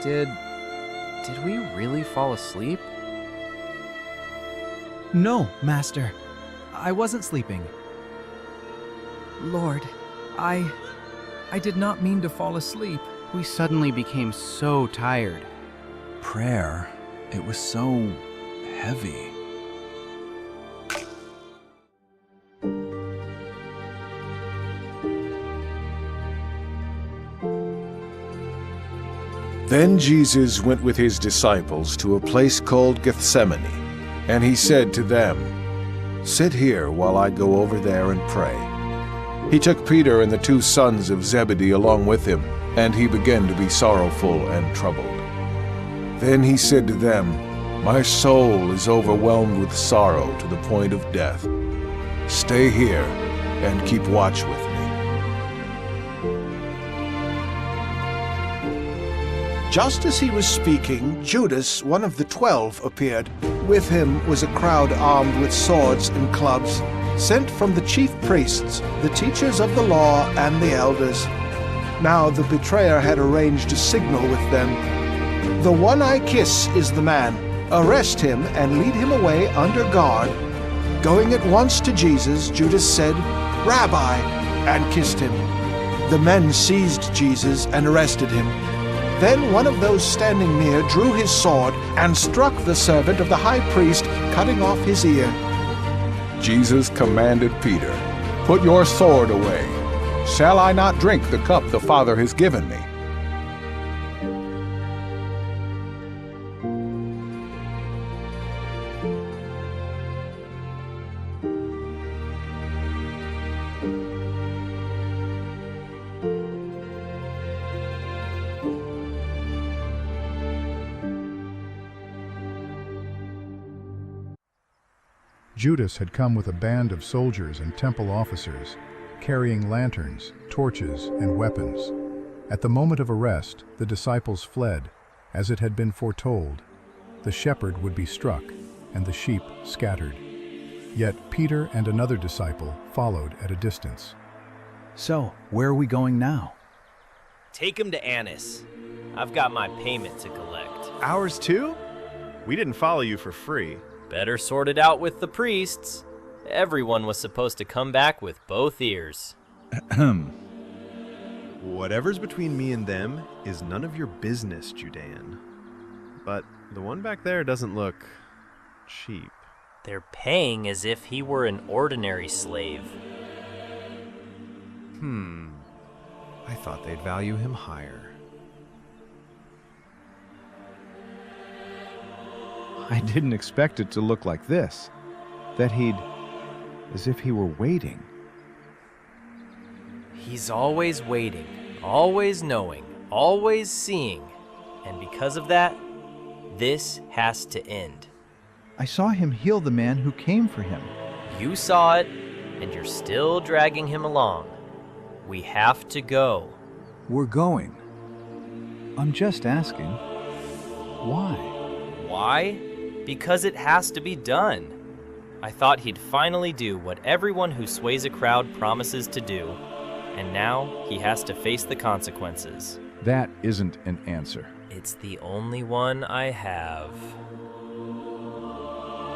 Did we really fall asleep? No, Master. I wasn't sleeping. Lord, I did not mean to fall asleep. We suddenly became so tired. Prayer, it was so heavy. Then Jesus went with his disciples to a place called Gethsemane, and he said to them, "Sit here while I go over there and pray." He took Peter and the two sons of Zebedee along with him, and he began to be sorrowful and troubled. Then he said to them, "My soul is overwhelmed with sorrow to the point of death. Stay here and keep watch with me." Just as he was speaking, Judas, one of the 12, appeared. With him was a crowd armed with swords and clubs, sent from the chief priests, the teachers of the law, and the elders. Now the betrayer had arranged a signal with them. "The one I kiss is the man. Arrest him and lead him away under guard." Going at once to Jesus, Judas said, "Rabbi," and kissed him. The men seized Jesus and arrested him. Then one of those standing near drew his sword and struck the servant of the high priest, cutting off his ear. Jesus commanded Peter, "Put your sword away. Shall I not drink the cup the Father has given me?" Judas had come with a band of soldiers and temple officers, carrying lanterns, torches, and weapons. At the moment of arrest, the disciples fled, as it had been foretold. The shepherd would be struck, and the sheep scattered. Yet Peter and another disciple followed at a distance. So, where are we going now? Take him to Annas. I've got my payment to collect. Ours too? We didn't follow you for free. Better sort it out with the priests. Everyone was supposed to come back with both ears. Whatever's between me and them is none of your business, Judean. But the one back there doesn't look cheap. They're paying as if he were an ordinary slave. I thought they'd value him higher. I didn't expect it to look like this. That as if he were waiting. He's always waiting, always knowing, always seeing. And because of that, this has to end. I saw him heal the man who came for him. You saw it, and you're still dragging him along. We have to go. We're going. I'm just asking, why? Why? Because it has to be done. I thought he'd finally do what everyone who sways a crowd promises to do, and now he has to face the consequences. That isn't an answer. It's the only one I have.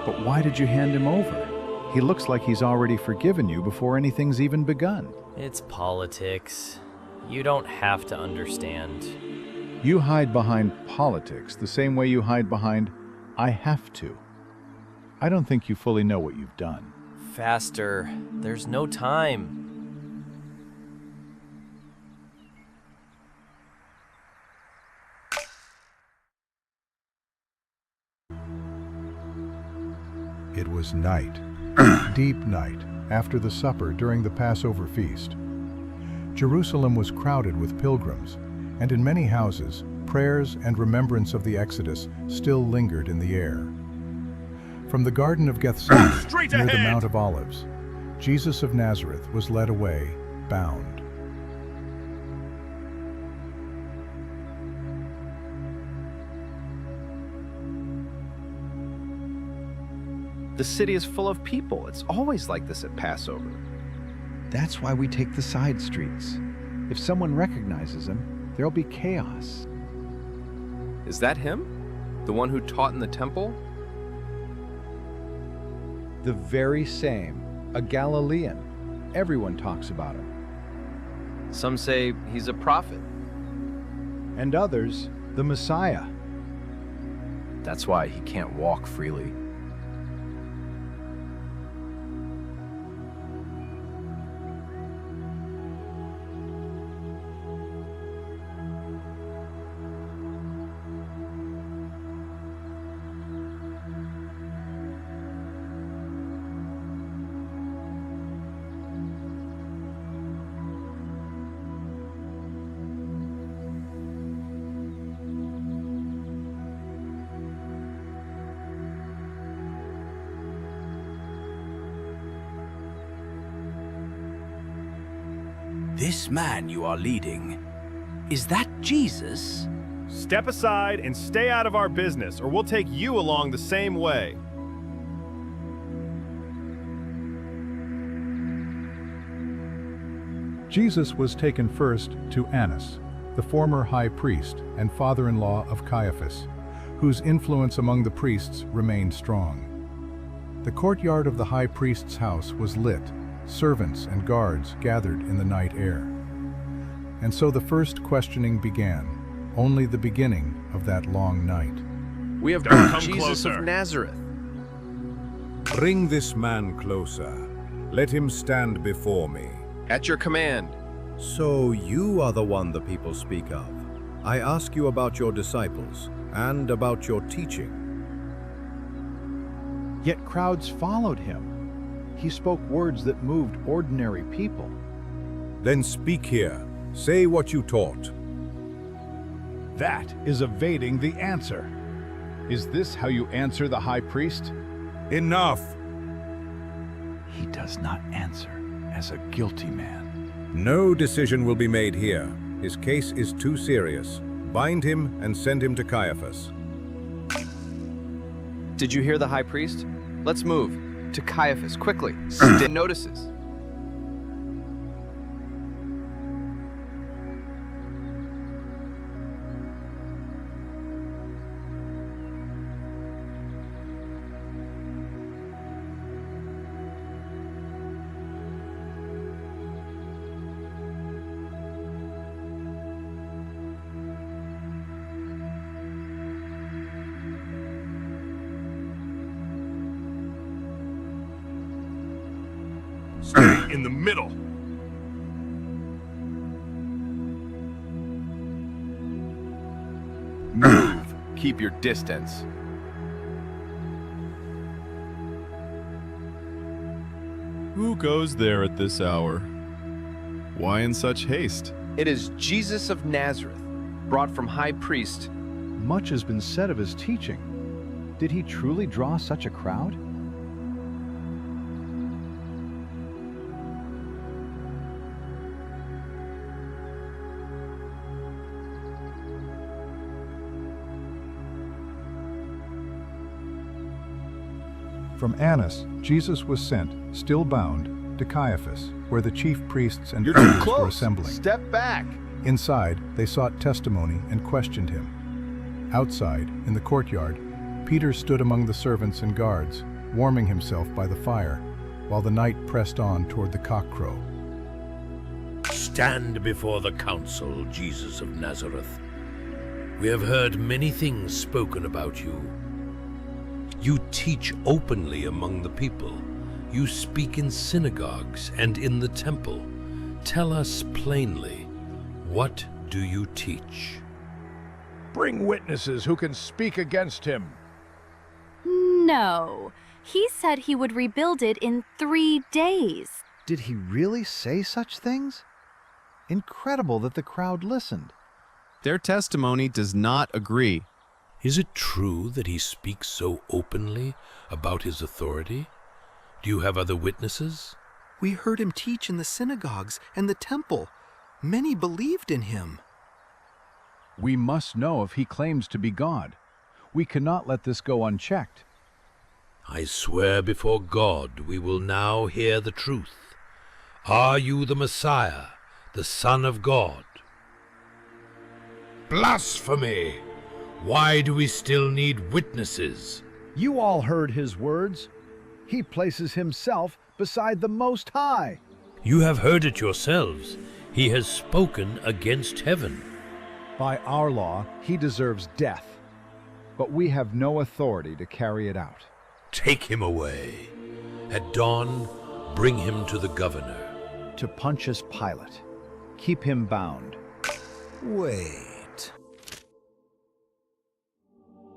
But why did you hand him over? He looks like he's already forgiven you before anything's even begun. It's politics. You don't have to understand. You hide behind politics the same way you hide behind "I have to." I don't think you fully know what you've done. Faster. There's no time. It was night, deep night, after the supper during the Passover feast. Jerusalem was crowded with pilgrims, and in many houses, prayers and remembrance of the Exodus still lingered in the air. From the Garden of Gethsemane, near the Mount of Olives, Jesus of Nazareth was led away, bound. The city is full of people. It's always like this at Passover. That's why we take the side streets. If someone recognizes him, there'll be chaos. Is that him? The one who taught in the temple? The very same. A Galilean. Everyone talks about him. Some say he's a prophet. And others, the Messiah. That's why he can't walk freely. This man you are leading, is that Jesus? Step aside and stay out of our business, or we'll take you along the same way. Jesus was taken first to Annas, the former high priest and father-in-law of Caiaphas, whose influence among the priests remained strong. The courtyard of the high priest's house was lit. Servants and guards gathered in the night air. And so the first questioning began, only the beginning of that long night. We have brought Jesus of Nazareth. Bring this man closer. Let him stand before me. At your command. So you are the one the people speak of. I ask you about your disciples and about your teaching. Yet crowds followed him. He spoke words that moved ordinary people. Then speak here. Say what you taught. That is evading the answer. Is this how you answer the high priest? Enough! He does not answer as a guilty man. No decision will be made here. His case is too serious. Bind him and send him to Caiaphas. Did you hear the high priest? Let's move. To Caiaphas, quickly. Send notices. Stay in the middle. Move. Keep your distance. Who goes there at this hour? Why in such haste? It is Jesus of Nazareth, brought from high priest. Much has been said of his teaching. Did he truly draw such a crowd? From Annas, Jesus was sent, still bound, to Caiaphas, where the chief priests and You're too elders were close. assembling. Step back. Inside, they sought testimony and questioned him. Outside, in the courtyard, Peter stood among the servants and guards, warming himself by the fire, while the night pressed on toward the cockcrow. Stand before the council, Jesus of Nazareth. We have heard many things spoken about you. You teach openly among the people. You speak in synagogues and in the temple. Tell us plainly, what do you teach? Bring witnesses who can speak against him. No. He said he would rebuild it in 3 days. Did he really say such things? Incredible that the crowd listened. Their testimony does not agree. Is it true that he speaks so openly about his authority? Do you have other witnesses? We heard him teach in the synagogues and the temple. Many believed in him. We must know if he claims to be God. We cannot let this go unchecked. I swear before God we will now hear the truth. Are you the Messiah, the Son of God? Blasphemy! Why do we still need witnesses? You all heard his words. He places himself beside the Most High. You have heard it yourselves. He has spoken against heaven. By our law, he deserves death, but we have no authority to carry it out. Take him away. At dawn, bring him to the governor. To Pontius Pilate. Keep him bound. Wait.